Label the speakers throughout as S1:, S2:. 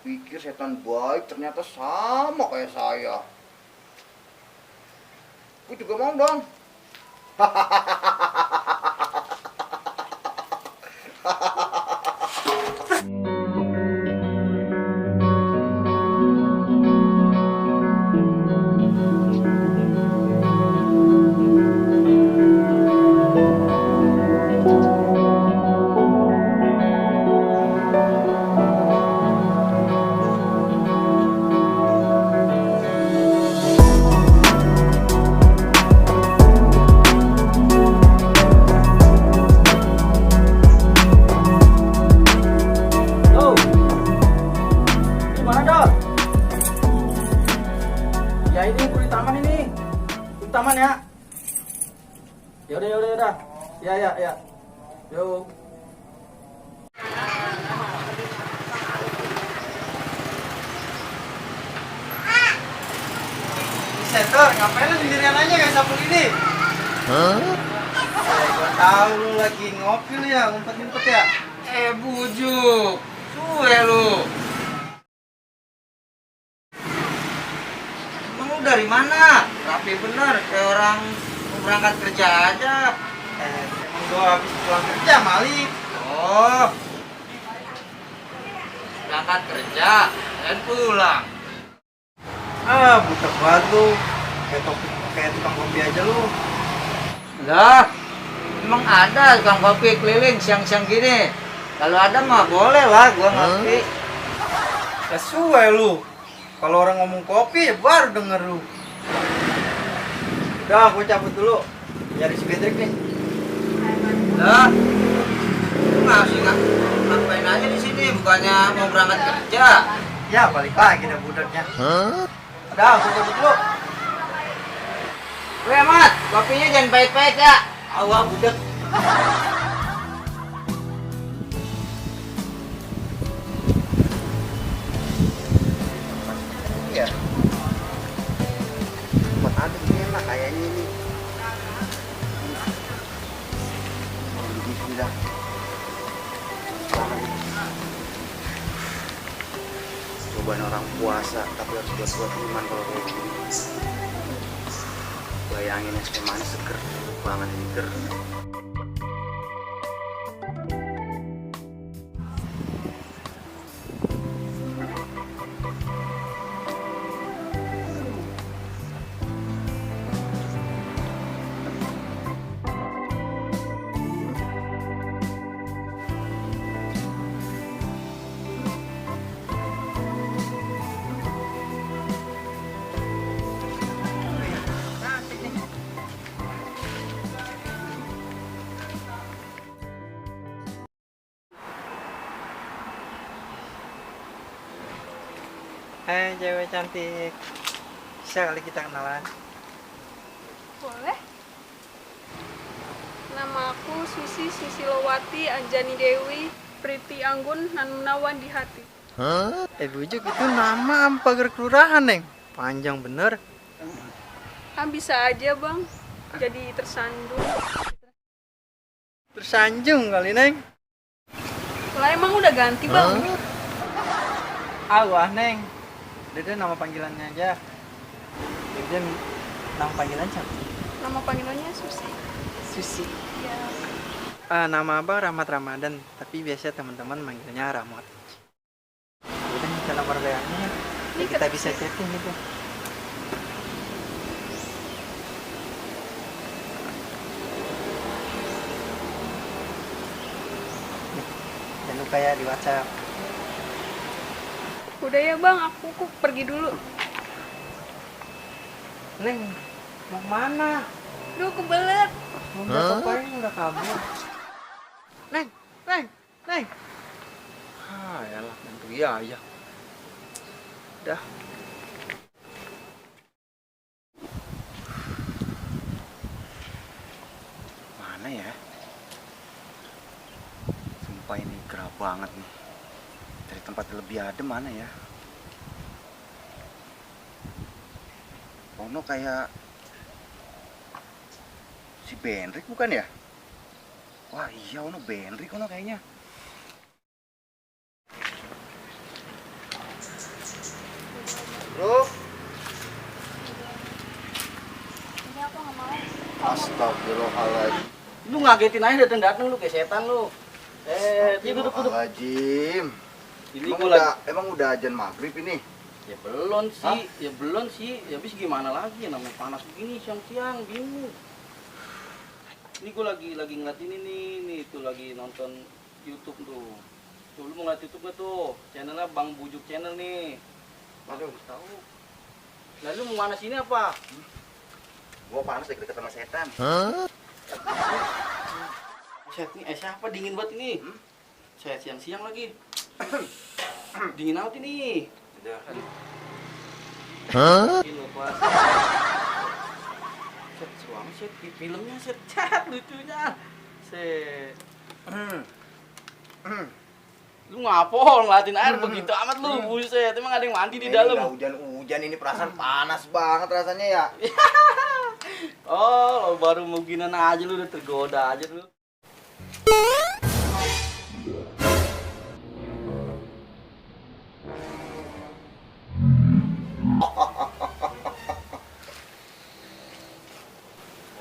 S1: pikir setan baik, ternyata sama kayak saya. Gue juga mau dong.
S2: Oh, gimana dong? Ya ini gue di taman ini. Di taman ya. Yaudah, yaudah, yaudah. Ya, ya, ya. Yo. Setor, ngapain lu sendirian aja kayak sapu lidi? Gua tahu lu lagi ngopi lu ya, ngumpet-ngumpet ya.
S3: Bujuk, suwe lu. Emang lu dari mana? Rapi bener, kayak orang mau berangkat kerja aja.
S2: Emang gua habis pulang kerja, Mali.
S3: Oh, berangkat kerja dan pulang.
S2: Ah, butek banget lu. Kayak tukang kopi aja lu.
S3: Lah, emang ada tukang kopi keliling siang-siang gini? Kalau ada mah boleh lah, gua ngopi.
S2: Sesuai lu. Kalau orang ngomong kopi ya baru denger lu. Udah, gue cabut dulu. Nyari si Patrick nih.
S3: Lah, lu ngapain aja di sini? Bukannya mau berangkat kerja?
S2: Ya, balik lagi dah budaknya. Udah, gue cabut dulu.
S3: Weh Mat, kopinya jangan pahit-pahit ya. Awak budek.
S1: Iya. Buat ada enak kayaknya ini. Bismillah. Cobain orang puasa, tapi harus buat iman kalau kayak gini. Bayangin es teh manis seger banget ini, seger.
S2: Hai cewek cantik. Bisa kali kita kenalan?
S4: Boleh. Nama aku Susi Susilowati Anjani Dewi Priti Anggun nan menawan di hati.
S2: Bujuk itu nama apa pagar kelurahan, Neng? Panjang bener.
S4: Bisa aja bang, jadi tersandung.
S2: Tersanjung kali, Neng.
S4: Lah emang udah ganti bang?
S2: Wah, Neng. Udah deh nama panggilannya aja. Jadi nama panggilan siapa?
S4: Nama panggilannya Susi.
S2: Susi.
S4: Ya.
S2: Nama abang Rahmat Ramadan, tapi biasa teman-teman manggilnya Rahmat. Udah minta nomor WA-nya ya.
S4: Ini
S2: Kita bisa chatting gitu. Nih, jangan lupa ya di WhatsApp.
S4: Udah ya bang, aku pergi dulu.
S2: Neng, mau kemana?
S4: Duh kebelet.
S2: Mau ngapain udah kabur? Neng, Neng, Neng. Yalah, nanti ya. Udah.
S1: Mana ya? Sumpah ini gerah banget nih. Dari tempat lebih adem mana ya? Ono kayak si Benrik bukan ya? Wah iya ono Benrik ono kayaknya. Astagfirullahaladzim.
S2: Lu ngagetin aja datang lu kayak setan lu. Duduk.
S1: Astagfirullahaladzim.
S2: Ini
S1: Emang udah azan maghrib ini?
S2: Ya belum sih. Ya habis gimana lagi namanya panas begini siang-siang bingung. Ini gue lagi ngeliat ini nih tuh lagi nonton YouTube tuh. Tuh lu mau ngeliat YouTube gak tuh? Channelnya Bang Bujuk Channel nih.
S1: Aduh,
S2: Tahu. Lalu mau mana sini apa?
S1: gua panas deket sama setan.
S2: Set nih, siapa dingin banget ini? Saya siang-siang lagi. Dingin amat ini.
S1: Udah.
S2: Ini pas. Set suami set filmnya set cat lucunya. Set. Lu ngapol ngeliatin air begitu amat lu, buset. Emang ada yang mandi di dalam?
S1: Nggak hujan-hujan ini perasaan panas banget rasanya ya.
S2: Oh, lo baru mau gini aja lu udah tergoda aja lu.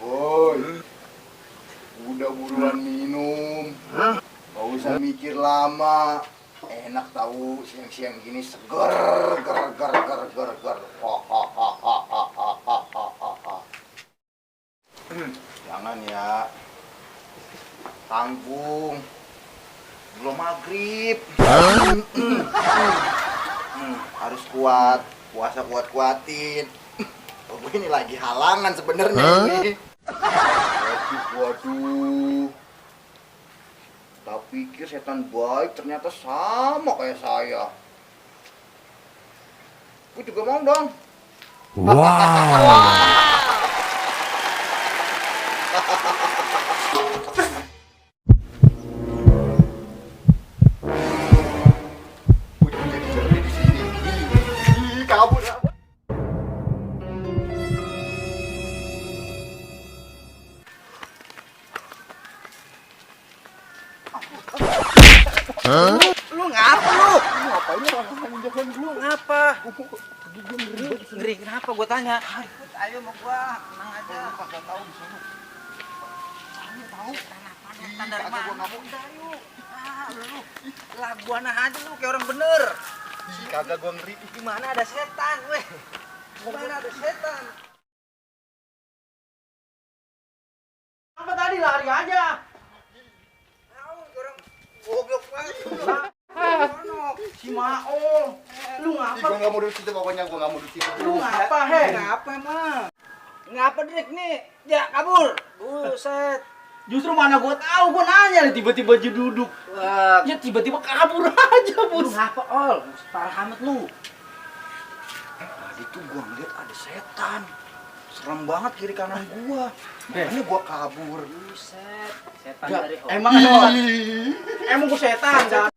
S1: Woi, udah buruan minum. Gak usah mikir lama. Enak tahu siang-siang gini seger, ger. Jangan ya. Tanggung. Belum maghrib. Harus kuat. Puasa kuat-kuatin. Gue ini lagi halangan sebenarnya ini. Waduh. Tak pikir setan baik ternyata sama kayak saya. Gue juga mau dong. Gue jadi jernih di sini. Ih, kabur.
S3: Lu ngapa lu?
S1: Ngapain jangan dulu?
S3: Ngapa? Ngeri kenapa gua tanya? Ayo sama gua, tenang aja.
S1: Kagak tahu di sana.
S3: Tahu kenapa datang dari
S1: Kagak, gua
S3: mana?
S1: nggak mau.
S3: Udah yuk. Lu laguan aja lu kayak orang bener.
S1: Kagak gua ngeri.
S3: Di mana ada setan, weh? Di mana ada setan?
S2: Apa tadi lari aja?
S3: Tahu orang goblok banget lu.
S2: Si Maol. Lu
S1: Ih,
S2: ngapa?
S1: gua nggak mau duduk situ pokoknya, gua nggak mau duduk situ.
S2: Lu ngapa, he?
S3: Ngapa emang? Ngapa Drik nih? Ya kabur. Buset.
S2: Justru mana gua tahu, gua nanya nih tiba-tiba aja duduk.
S3: Wah,
S2: Ya tiba-tiba kabur aja,
S3: lu
S2: Bos.
S3: ngapa Ol? Parah amat lu.
S1: Tadi tuh gua ngeliat ada setan. Serem banget kiri kanan gua. Makanya gua kabur.
S3: Buset. Setan
S2: Gak,
S3: dari Ol.
S2: emang gua setan, Jan.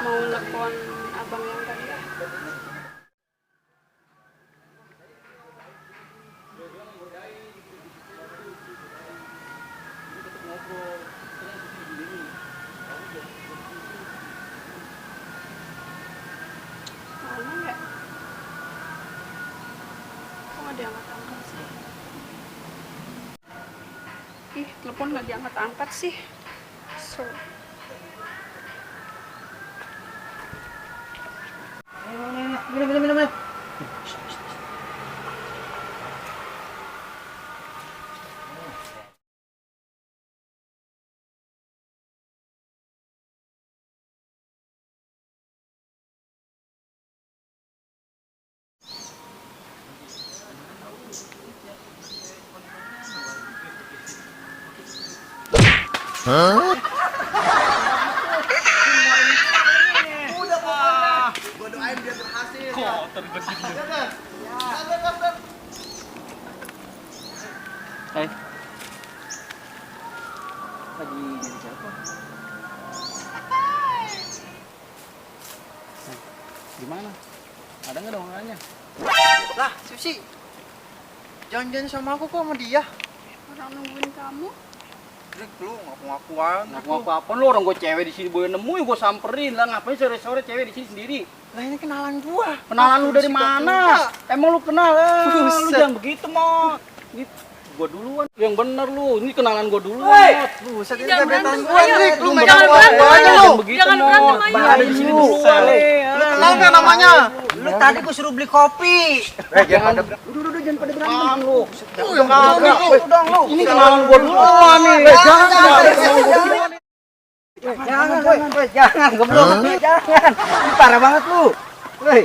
S4: Mau nelfon abang yang tadi ya? Mana ya? Kok nggak diangkat-angkat sih? Ih, telepon nggak diangkat-angkat sih. So.
S3: Minum.
S1: Udah pokoknya. Gua doain biar berhasil.
S2: Kotor gua sih.
S3: Lagi nyari siapa?
S2: Gimana? Ada nggak dong orangnya?
S1: Lah, Susi. Jangan-jangan sama aku kok sama dia.
S4: Orang nungguin kamu.
S1: Drik, lu ngaku-ngakuan.
S2: Ngaku apa lu orang gua cewek di sini boleh nemuin gua samperin lah, ngapain sore-sore cewek di sini sendiri?
S1: Lah ini kenalan gua.
S2: Kenalan lu dari mana? Emang lu kenal? Lu
S1: Buset.
S2: jangan begitu, Mo. Ini gua duluan. Yang bener lu. Ini kenalan gua duluan.
S3: Woi!
S2: Mot.
S1: Buset, ini
S4: Jangan
S1: gebetan
S4: berantem,
S1: gua,
S4: ayo.
S1: Rik. Lu
S4: Jangan
S1: megang gua
S4: berantem,
S1: aja
S4: ayo.
S1: lu.
S2: Jangan begitu,
S4: Jangan
S2: Mot.
S4: berantem, ayo.
S2: Ada di sini duluan.
S1: Lu kenal nggak namanya?
S3: Lu tadi gua suruh beli kopi.
S2: Jangan
S1: Udah, jangan pada berantem.
S2: Jangan lu.
S1: Lu yang kagak. Udah lu.
S2: Ini kenalan gua duluan nih.
S3: Jangan, woi, jangan, goblok. Jangan. Ini parah banget lu. Woi.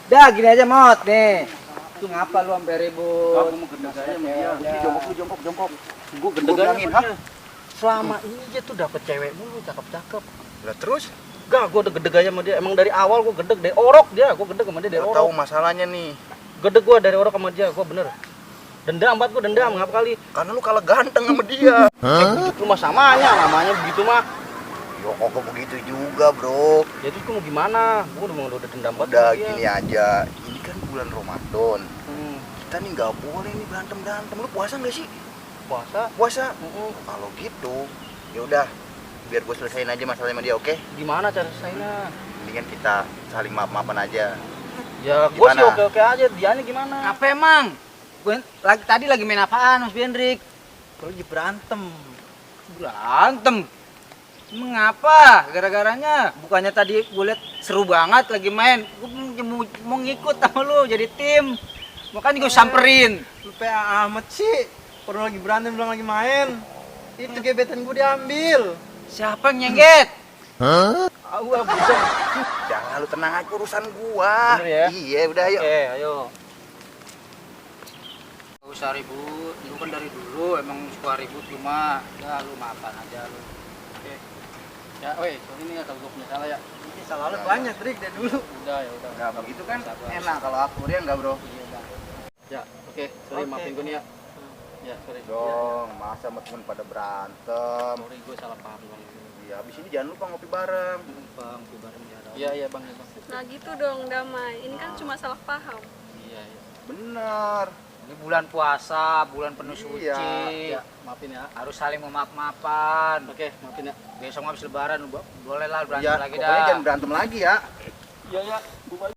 S3: Dah gini aja, Mot, nih. Itu ngapa lu sampai ribut?
S2: Aku mau gendek aja sama dia.
S1: Jongkok.
S2: Gua gendek
S1: Gua
S2: aja
S1: bilangin,
S2: sama dia. Selama ini dia tuh dapet cewek mulu, cakep-cakep.
S1: Lah terus?
S2: Gak, gua udah gedeg aja sama dia. Emang dari awal gua gedeg, dari orok dia. Gua gedeg sama dia dari
S1: Lu tahu
S2: orok.
S1: masalahnya nih.
S2: Gedeg gua dari orok sama dia, gua bener. Dendam banget gua, dendam, ngapa kali.
S1: Karena lu kalah ganteng sama dia.
S2: Itu mah samanya, namanya begitu mah.
S1: Yo kok begitu juga, Bro.
S2: Ya terus gua mau gimana? Gua udah dendam banget
S1: Udah
S2: sama dia.
S1: gini aja. Ini kan bulan Ramadan.
S2: Hmm,
S1: Kita nih nggak boleh nih berantem. Lu puasa nggak sih?
S2: puasa.
S1: Puasa.
S2: Mm-mm.
S1: Kalau gitu, ya udah. Biar gue selesain aja masalahnya sama dia, oke?
S2: Gimana cara selesainya?
S1: Mendingan kita saling maaf-maafan aja.
S2: Ya gua sih
S1: Gimana?
S2: oke-oke aja, dianya gimana?
S3: Apa emang? Gua tadi lagi main apaan, Mas Hendrik? Kalau lagi berantem. Berantem? Emang ngapa? Gara-garanya? Bukannya tadi gue liat seru banget lagi main. Gue mau ngikut sama lu jadi tim. Makanya gue samperin.
S5: Lu PA amat sih. Orang lagi berantem bilang lagi main. Itu gebetan gue diambil.
S3: Siapa yang nyengget?
S1: Jangan lu tenang aja urusan gua.
S2: Bener ya?
S1: Iya, udah ayo.
S2: Oke, ayo.
S3: Gak usah ribut. Lu kan dari dulu emang suka ribut cuma. Ya lu maafan aja lu.
S2: Oke. Ya, woi, sorry nih ya kalau gua punya salah ya.
S5: Ini salah lu banyak, Rik, dari dulu.
S2: Udah ya udah.
S1: Nah, begitu kan
S2: Sabar.
S1: enak kalau aku dia enggak, Bro.
S2: Iya, udah. Ya, oke, sorry
S5: Oke.
S2: maafin gua nih ya. Ya, sorry.
S1: Dong, masa sama temen pada berantem.
S2: Sorry gua salah paham bang.
S1: Iya, habis ini jangan lupa ngopi bareng.
S2: Bang, gua bareng ya. Iya, iya bang, ya bang.
S4: Nah gitu dong, damai. Ini kan cuma salah paham.
S2: Iya, iya.
S1: Bener.
S3: Ini bulan puasa, bulan penuh suci.
S1: Iya.
S2: Ya, maafin ya.
S3: Harus saling memaaf-maafan.
S2: Oke, maafin ya.
S3: Besok habis lebaran boleh lah berantem
S1: Ya,
S3: lagi
S1: pokoknya
S3: dah.
S1: jangan berantem lagi ya.
S2: Iya, ya. Gua balik.